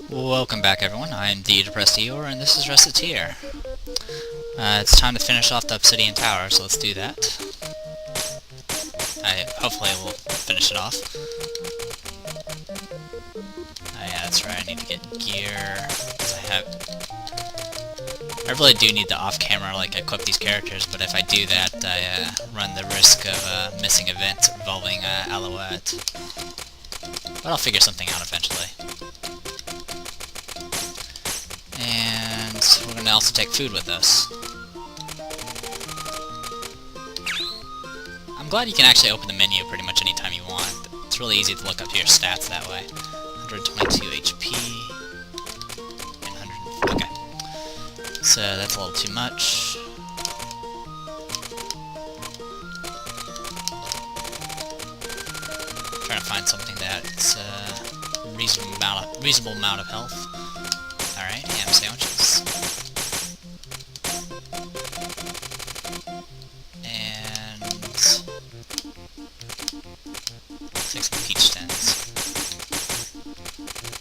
Welcome back, everyone. I'm the Depressed Eeyore, and this is Recettear. It's time to finish off the Obsidian Tower, so let's do that. Hopefully we'll finish it off. Yeah, that's right, I need to get gear. I really do need to off-camera, equip these characters, but if I do that, I run the risk of missing events involving Alouette. But I'll figure something out eventually. And we're going to also take food with us. I'm glad you can actually open the menu pretty much anytime you want. It's really easy to look up your stats that way. 122 HP. And 100... Okay. So that's a little too much. Trying to find something that's a reasonable amount of health. Alright, ham sandwiches. And... take some peach tins.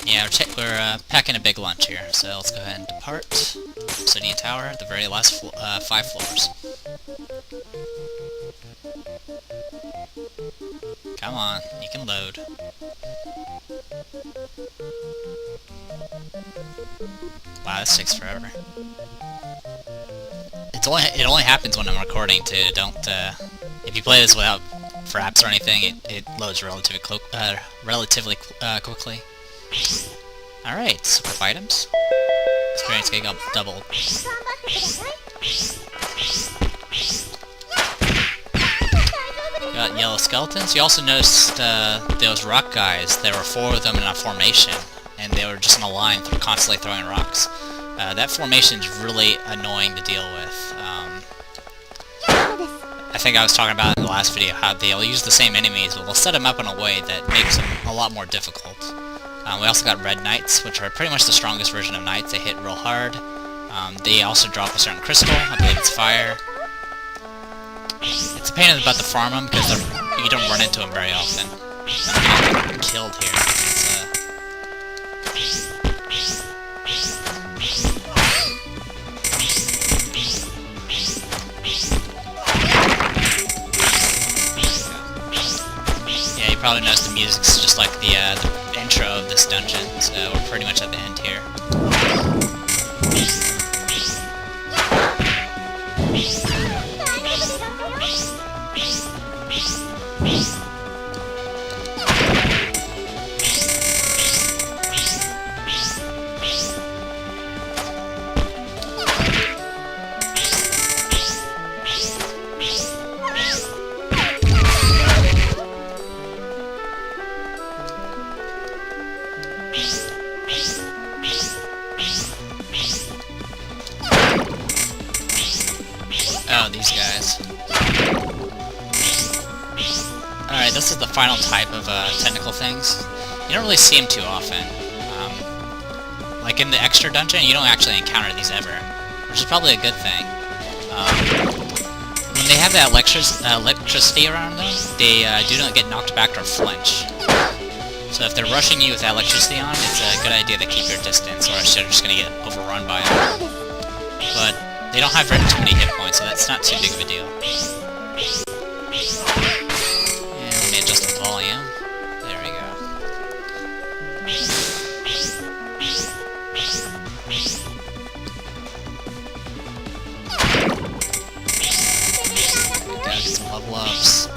Yeah, we're packing a big lunch here, so let's go ahead and depart. Obsidian Tower, the very last 5 floors. Come on, you can load. Wow, this takes forever. It only happens when I'm recording too. If you play this without fraps or anything, it loads relatively quickly. Alright, equip items. Experience getting up doubled. Got yellow skeletons. You also noticed those rock guys. There were 4 of them in a formation, and they were just in a line constantly throwing rocks. That formation is really annoying to deal with. I think I was talking about in the last video how they'll use the same enemies, but they'll set them up in a way that makes them a lot more difficult. We also got red knights, which are pretty much the strongest version of knights. They hit real hard. They also drop a certain crystal. I believe it's fire. It's a pain in the butt to farm them because you don't run into them very often. I'm getting killed here. Yeah, you probably noticed the music's just like the intro of this dungeon, so we're pretty much at the end here. Oh, these guys. Alright, this is the final type of technical things. You don't really see them too often. Like in the extra dungeon, you don't actually encounter these ever, which is probably a good thing. When they have that electricity around them, they do not get knocked back or flinch. So if they're rushing you with that electricity on, it's a good idea to keep your distance, or else you're just going to get overrun by them. But they don't have too many hit points, so that's not too big of a deal. And let me adjust the volume. There we go. Gotta get some level ups.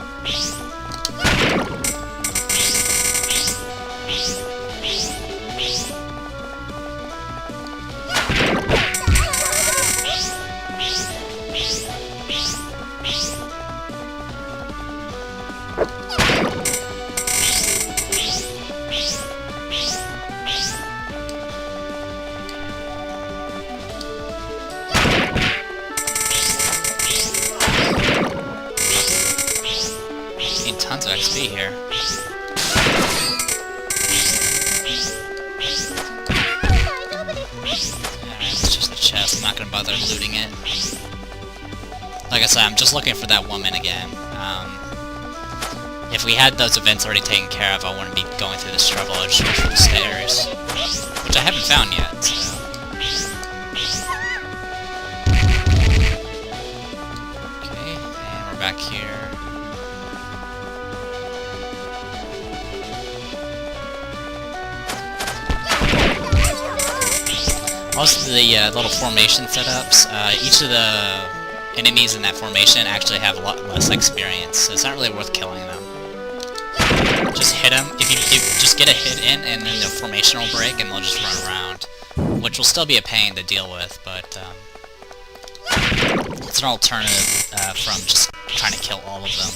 Tons of XP here. It's just a chest. I'm not gonna bother looting it. Like I said, I'm just looking for that woman again. If we had those events already taken care of, I wouldn't be going through this struggle. I'd just go through the stairs. Which I haven't found yet, so... Okay, and we're back here. Also, the little formation setups, each of the enemies in that formation actually have a lot less experience, so it's not really worth killing them. Just hit them. If you just get a hit in, and then the formation will break, and they'll just run around, which will still be a pain to deal with, but it's an alternative from just trying to kill all of them.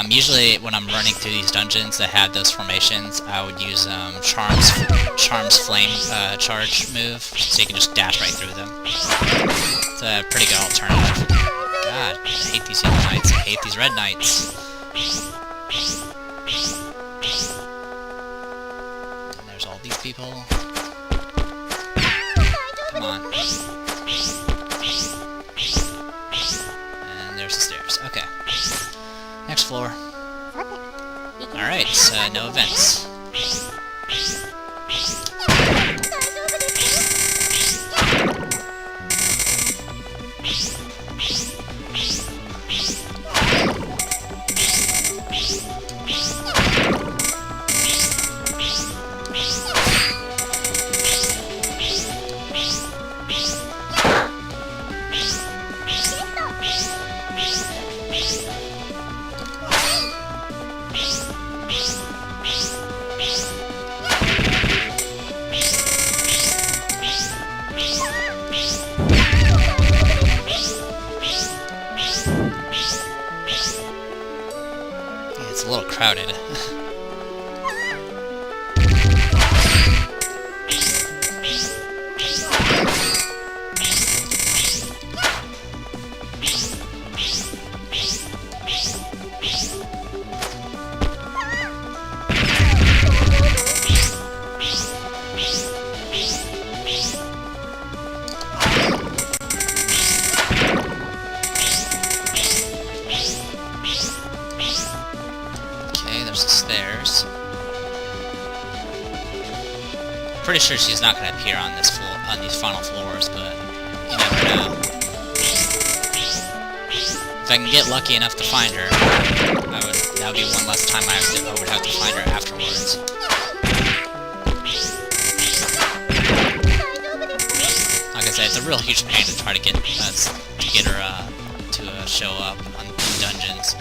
Usually, when I'm running through these dungeons that have those formations, I would use Charm's Flame charge move, so you can just dash right through them. It's a pretty good alternative. God, I hate these yellow knights. I hate these red knights. And there's all these people. Come on. And there's the stairs. Okay. Next floor. Alright, no events. It's a little crowded. Pretty sure she's not going to appear on this floor, on these final floors, but you never know. If I can get lucky enough to find her, that would be one less time I would have to find her afterwards. Like I said, it's a real huge pain to try to get her to show up on dungeons.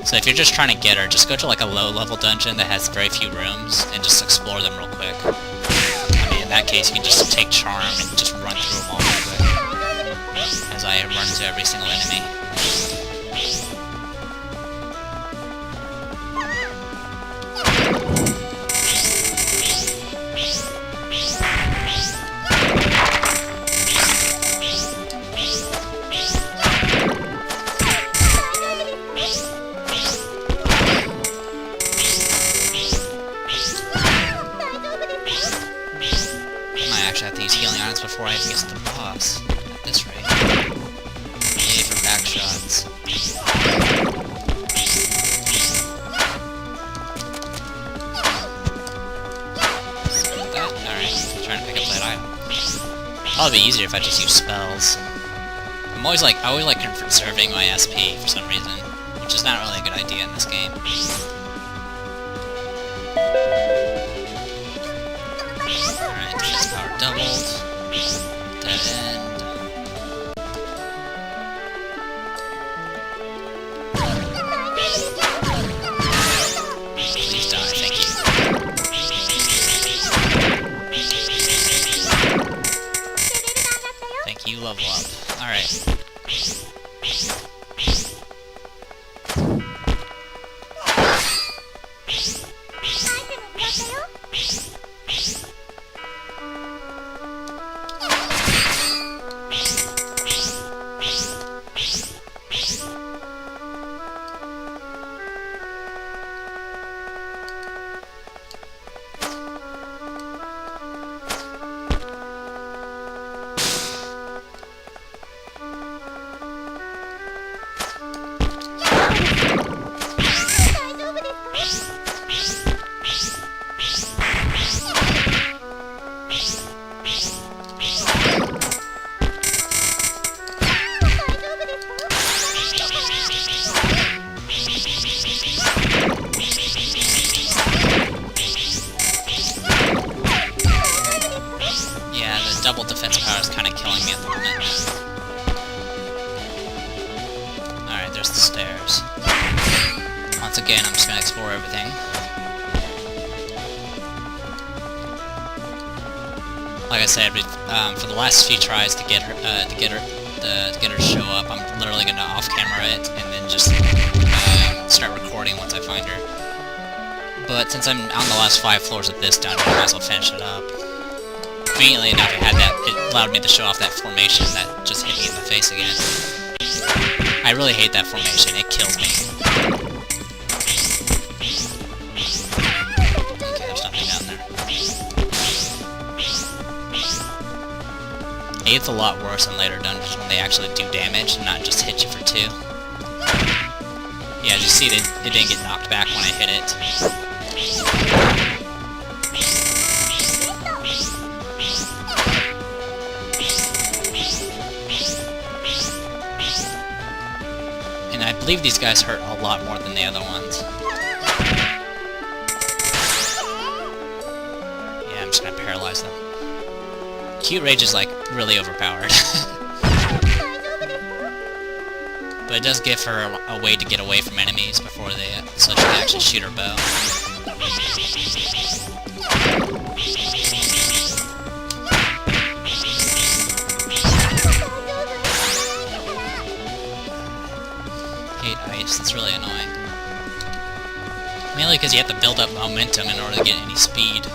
So if you're just trying to get her, just go to like a low-level dungeon that has very few rooms and just explore them real quick. I mean, in that case, you can just take Charm and just run through them all real quick, as I run into every single enemy. Before I even get to the boss, at this rate. Yay for back shots. Alright, trying to pick up that item. Probably be easier if I just use spells. I always like conserving my SP for some reason, which is not really a good idea in this game. Alright, defense power doubled. Dead end. Please die, thank you. Thank you, level up. Alright. explore everything. Like I said, for the last few tries to get her to show up, I'm literally gonna off-camera it and then just start recording once I find her. But since I'm on the last 5 floors of this dungeon, I might as well finish it up. Conveniently enough, it allowed me to show off that formation that just hit me in the face again. I really hate that formation. It kills me. Okay, there's nothing down there. It gets a lot worse in later dungeons when they actually do damage and not just hit you for 2. Yeah, as you see, it didn't get knocked back when I hit it. And I believe these guys hurt a lot more than the other ones. Yeah, I'm just gonna paralyze them. Cute Rage is, like, really overpowered. But it does give her a way to get away from enemies before they, so she can actually shoot her bow. Hate ice, it's really annoying. Mainly because you have to build up momentum in order to get any speed.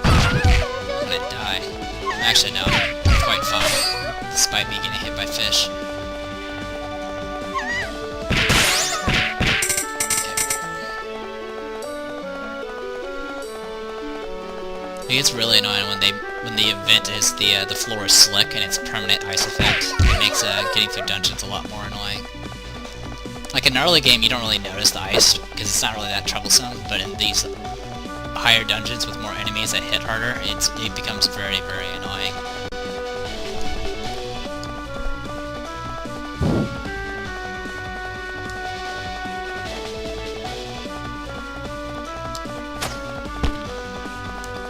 I'm gonna die. Actually, no, I'm quite fine, despite me getting hit by fish. It gets really annoying when the event is the floor is slick and it's a permanent ice effect. It makes getting through dungeons a lot more annoying. Like in an early game, you don't really notice the ice because it's not really that troublesome. But in these higher dungeons with more enemies that hit harder, it becomes very, very annoying.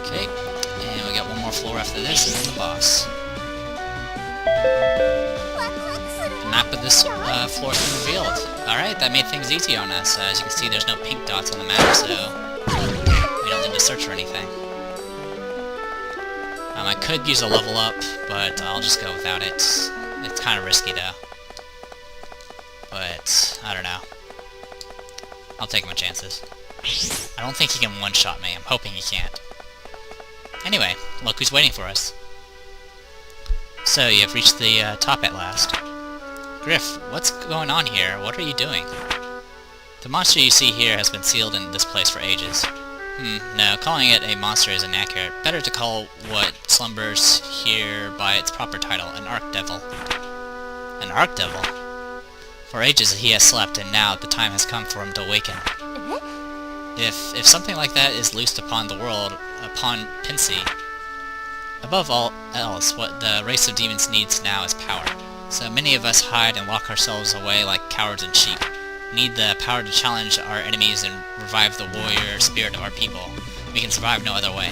Okay, and we got one more floor after this, and then the boss. The map of this floor has been revealed. Alright, that made things easy on us. As you can see, there's no pink dots on the map, so we don't need to search for anything. I could use a level up, but I'll just go without it. It's kind of risky, though. But, I don't know. I'll take my chances. I don't think he can one-shot me. I'm hoping he can't. Anyway, look who's waiting for us. So, you have reached the top at last. Griff, what's going on here? What are you doing? The monster you see here has been sealed in this place for ages. No, calling it a monster is inaccurate. Better to call what slumbers here by its proper title, an Archdevil. An Archdevil? For ages he has slept, and now the time has come for him to awaken. If something like that is loosed upon the world, upon Pinsy, above all else, what the race of demons needs now is power. So many of us hide and lock ourselves away like cowards and sheep. We need the power to challenge our enemies and revive the warrior spirit of our people. We can survive no other way.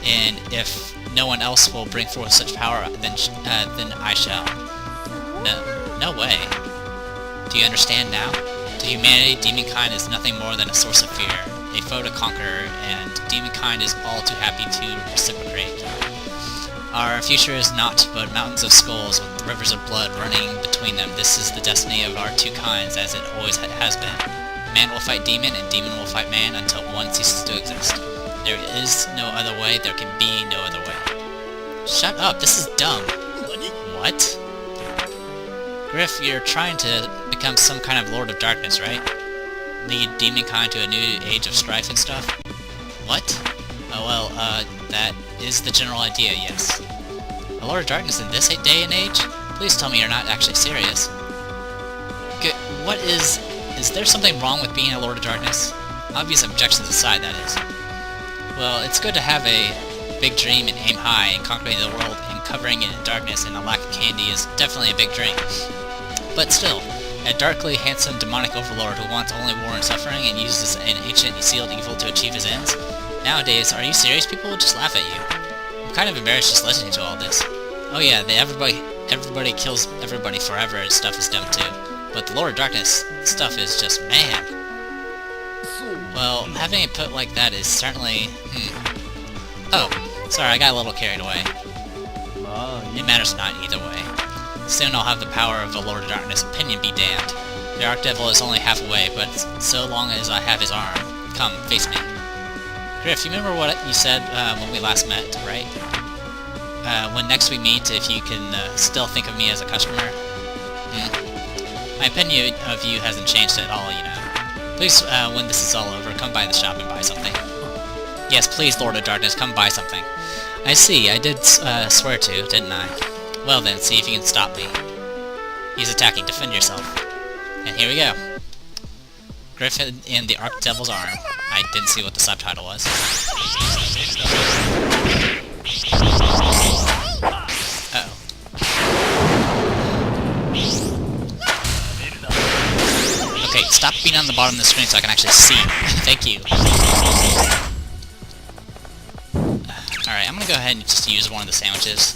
And if no one else will bring forth such power, then I shall. No way. Do you understand now? To humanity, demonkind is nothing more than a source of fear, a foe to conquer, and demonkind is all too happy to reciprocate. Our future is naught but mountains of skulls with rivers of blood running between them. This is the destiny of our two kinds, as it always has been. Man will fight demon, and demon will fight man until one ceases to exist. There is no other way, there can be no other way. Shut up, this is dumb. What? Griff, you're trying to become some kind of Lord of Darkness, right? Lead demonkind to a new age of strife and stuff? What? Oh well, that is the general idea, yes. A Lord of Darkness in this day and age? Please tell me you're not actually serious. What is there something wrong with being a Lord of Darkness? Obvious objections aside, that is. Well, it's good to have a big dream and aim high, and conquering the world and covering it in darkness and a lack of candy is definitely a big dream. But still, a darkly handsome demonic overlord who wants only war and suffering and uses an ancient sealed evil to achieve his ends? Nowadays, are you serious? People will just laugh at you. I'm kind of embarrassed just listening to all this. Oh yeah, everybody kills everybody forever and stuff is dumb too. but the Lord of Darkness stuff is just, man. Well, having it put like that is certainly... Oh, sorry, I got a little carried away. It matters not either way. Soon I'll have the power of the Lord of Darkness, opinion be damned. The Archdevil is only half away, but so long as I have his arm. Come, face me. Griff, you remember what you said when we last met, right? When next we meet, if you can still think of me as a customer? My opinion of you hasn't changed at all, you know. Please, when this is all over, come by the shop and buy something. Yes, please, Lord of Darkness, come buy something. I see, I did swear to, didn't I? Well then, see if you can stop me. He's attacking, defend yourself. And here we go. Griff in the Archdevil's arm. I didn't see what the subtitle was. Uh-oh. Okay, stop being on the bottom of the screen so I can actually see. Thank you. Alright, I'm gonna go ahead and just use one of the sandwiches.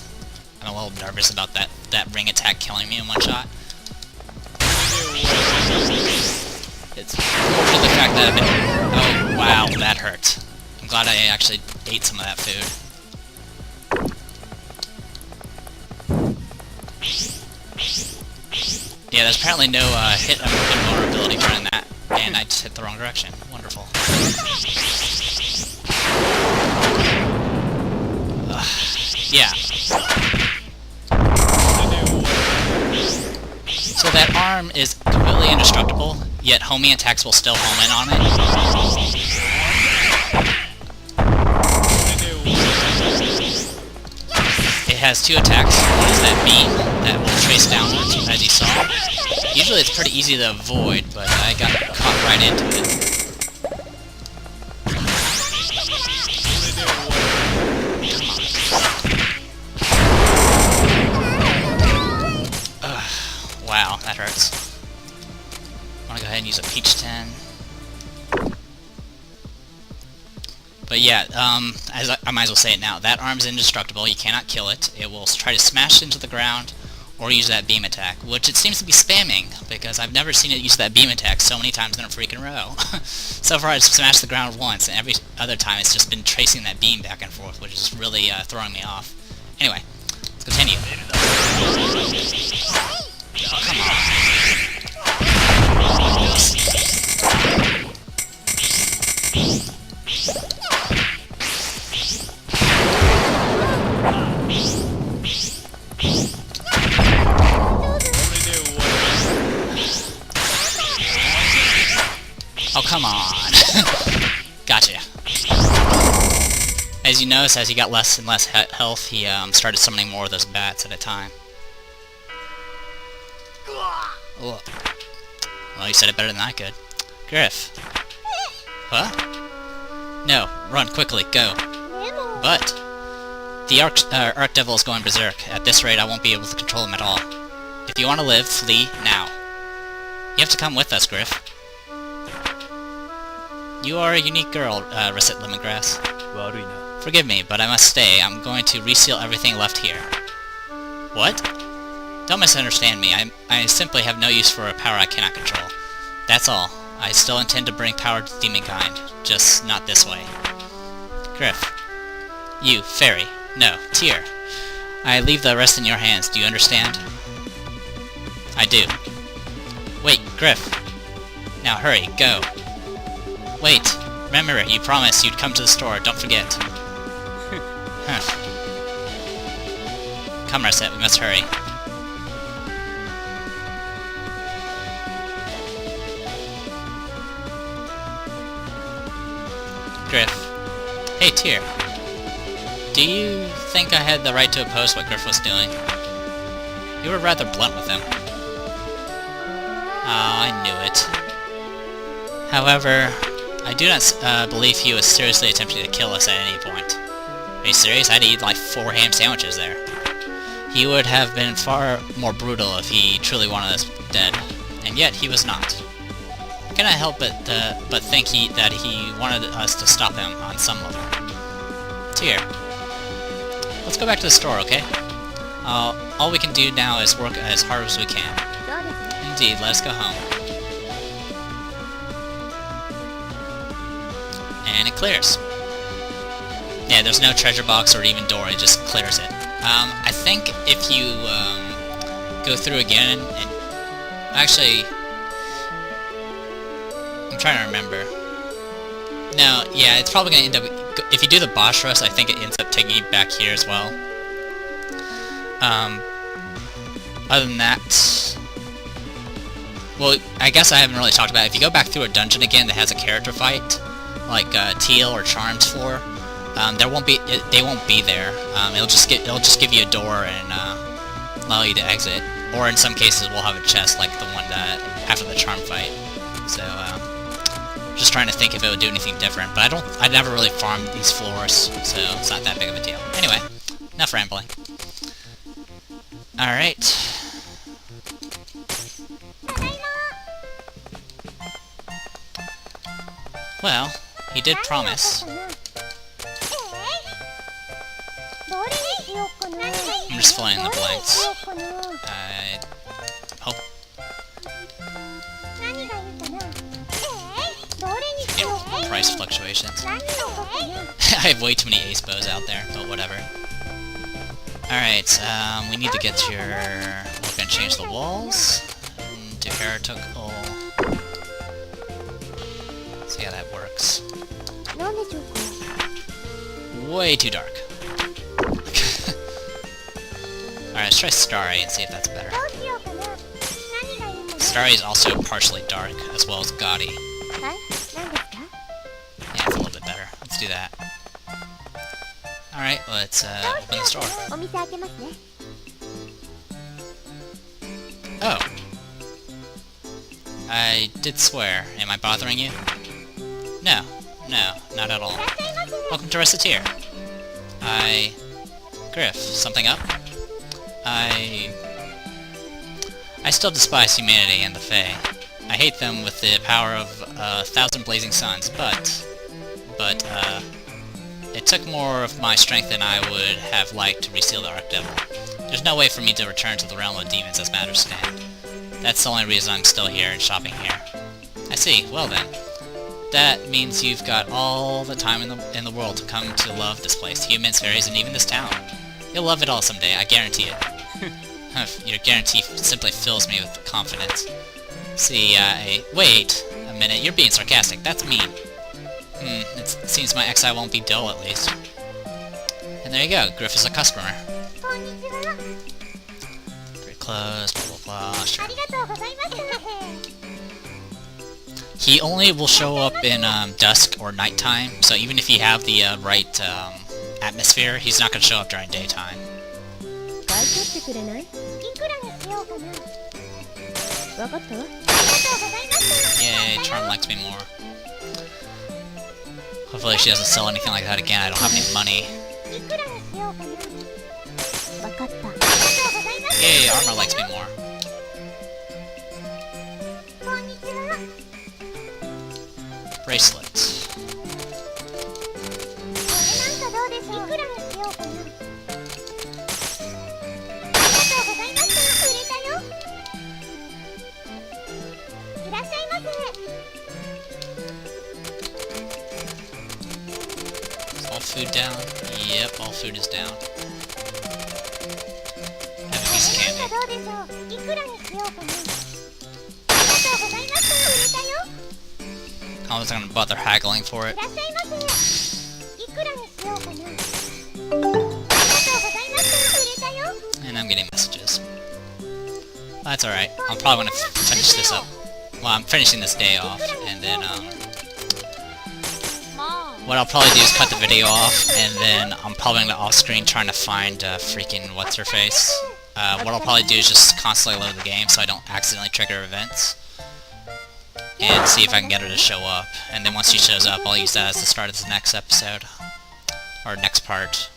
I'm a little nervous about that ring attack killing me in one shot. It's more for the fact that I've been... Oh, wow, that hurt. I'm glad I actually ate some of that food. Yeah, there's apparently no hit invulnerability during that, and I just hit the wrong direction. Wonderful. Yeah. So that arm is completely indestructible, yet homing attacks will still home in on it. It has two attacks. One is that beam that will trace downwards, as you saw. Usually it's pretty easy to avoid, but I got caught right into it. Wow, that hurts. I'm gonna go ahead and use a peach 10. But yeah, as I might as well say it now, that arm's indestructible, you cannot kill it. It will try to smash into the ground, or use that beam attack, which it seems to be spamming, because I've never seen it use that beam attack so many times in a freaking row. So far it's smashed the ground once, and every other time it's just been tracing that beam back and forth, which is really throwing me off. Anyway, let's continue. Oh, come on. Oh, come on. Gotcha. As you notice, as he got less and less health, he started summoning more of those bats at a time. Ugh. Well, you said it better than I could. Griff. Huh? No, run quickly, go. But the Archdevil is going berserk. At this rate, I won't be able to control him at all. If you want to live, flee now. You have to come with us, Griff. You are a unique girl, Recettear Lemongrass. Forgive me, but I must stay. I'm going to reseal everything left here. What? Don't misunderstand me. I simply have no use for a power I cannot control. That's all. I still intend to bring power to demonkind, just not this way. Griff. You, Fairy. No, Tielle. I leave the rest in your hands, do you understand? I do. Wait, Griff. Now hurry, go. Wait, remember, you promised you'd come to the store, don't forget. Huh. Come, Recettear, we must hurry. Griff. Hey, Tielle. Do you think I had the right to oppose what Griff was doing? You were rather blunt with him. Ah, I knew it. However, I do not believe he was seriously attempting to kill us at any point. Are you serious? I'd eat like 4 ham sandwiches there. He would have been far more brutal if he truly wanted us dead, and yet he was not. Cannot help but think that he wanted us to stop him on some level. Tielle, let's go back to the store, okay? All we can do now is work as hard as we can. indeed. Let us go home. And it clears. Yeah, there's no treasure box or even door, it just clears it. I think if you go through again and actually, I'm trying to remember. No, yeah, it's probably going to end up, if you do the boss rush, I think it ends up taking you back here as well. Other than that, well, I guess I haven't really talked about it. If you go back through a dungeon again that has a character fight, like Tielle or Charm's floor, they won't be there. It'll just give you a door and allow you to exit. Or in some cases, we'll have a chest like the one that after the Charm fight. So, just trying to think if it would do anything different. But I never really farmed these floors, so it's not that big of a deal. Anyway, enough rambling. All right. Well, he did promise. I'm just filling in the blanks. Oh. Yeah, price fluctuations. I have way too many ace bows out there, but whatever. Alright, we need to get your... We're gonna change the walls to heretical. See how that works. Way too dark. Alright, let's try Starry and see if that's better. Starry is also partially dark, as well as gaudy. Yeah, it's a little bit better. Let's do that. Alright, let's open the store. Oh. I did swear. Am I bothering you? No. No, not at all. Welcome to Recettear. Griff, something up? I still despise humanity and the Fae. I hate them with the power of 1,000 blazing suns, but it took more of my strength than I would have liked to reseal the Archdevil. There's no way for me to return to the realm of demons as matters stand. That's the only reason I'm still here and shopping here. I see. Well then. That means you've got all the time in the world to come to love this place, humans, fairies, and even this town. You'll love it all someday, I guarantee it. Your guarantee simply fills me with confidence. See, wait a minute, you're being sarcastic, that's mean. It seems my exile won't be dull at least. And there you go, Griff is a customer. Pretty close, blah blah blah, sure. He only will show up in dusk or nighttime, so even if you have the right atmosphere, he's not going to show up during daytime. Yay, Charm likes me more. Hopefully she doesn't sell anything like that again, I don't have any money. Yay, Armor likes me more. Bracelet. Is all food down? Yep, all food is down. Have a piece of candy. I wasn't gonna bother haggling for it. And I'm getting messages. That's alright. I'm probably gonna finish this up. Well, I'm finishing this day off, and then, what I'll probably do is cut the video off, and then I'm probably gonna off-screen trying to find, freaking what's-her-face. What I'll probably do is just constantly load the game so I don't accidentally trigger events. And see if I can get her to show up. And then once she shows up, I'll use that as the start of the next episode. Or next part.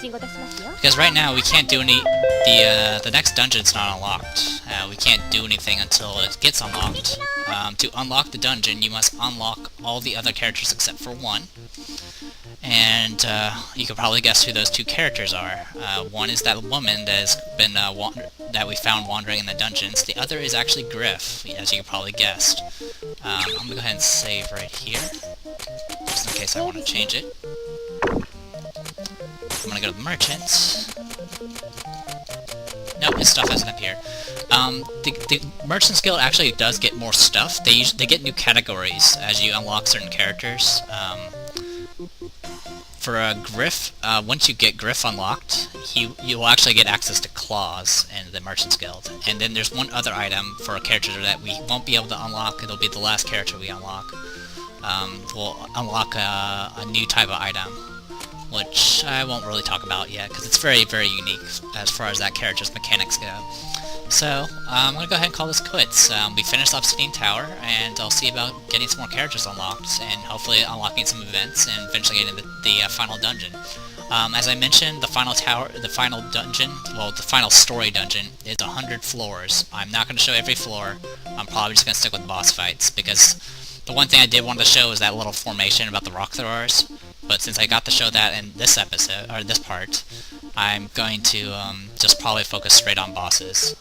Because right now we can't do any... The next dungeon's not unlocked. We can't do anything until it gets unlocked. To unlock the dungeon, you must unlock all the other characters except for one. And you can probably guess who those two characters are. One is that woman that has been that we found wandering in the dungeons. The other is actually Griff, as you probably guessed. I'm gonna go ahead and save right here, just in case I want to change it. I'm gonna go to the merchant. Nope, his stuff hasn't appeared. The Merchant's Guild actually does get more stuff. They get new categories as you unlock certain characters. For Griff, once you get Griff unlocked, you will actually get access to claws in the Merchant's Guild. And then there's one other item for a character that we won't be able to unlock. It'll be the last character we unlock. We'll unlock a new type of item, which I won't really talk about yet, because it's very, very unique as far as that character's mechanics go. So, I'm going to go ahead and call this quits. We finished Obsidian Tower, and I'll see about getting some more characters unlocked, and hopefully unlocking some events, and eventually getting the final dungeon. As I mentioned, the final dungeon, well, the final story dungeon, is 100 floors. I'm not going to show every floor. I'm probably just going to stick with boss fights, because the one thing I did want to show is that little formation about the rock throwers. But since I got to show that in this episode, or this part, I'm going to just probably focus straight on bosses.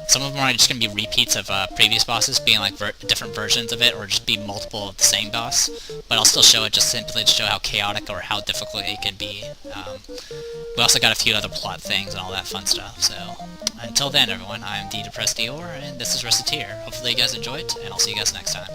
Some of them are just going to be repeats of previous bosses, being like different versions of it, or just be multiple of the same boss. But I'll still show it just simply to show how chaotic or how difficult it can be. We also got a few other plot things and all that fun stuff. So until then, everyone, I'm D Depressed Dior, and this is Recettear. Hopefully you guys enjoyed, and I'll see you guys next time.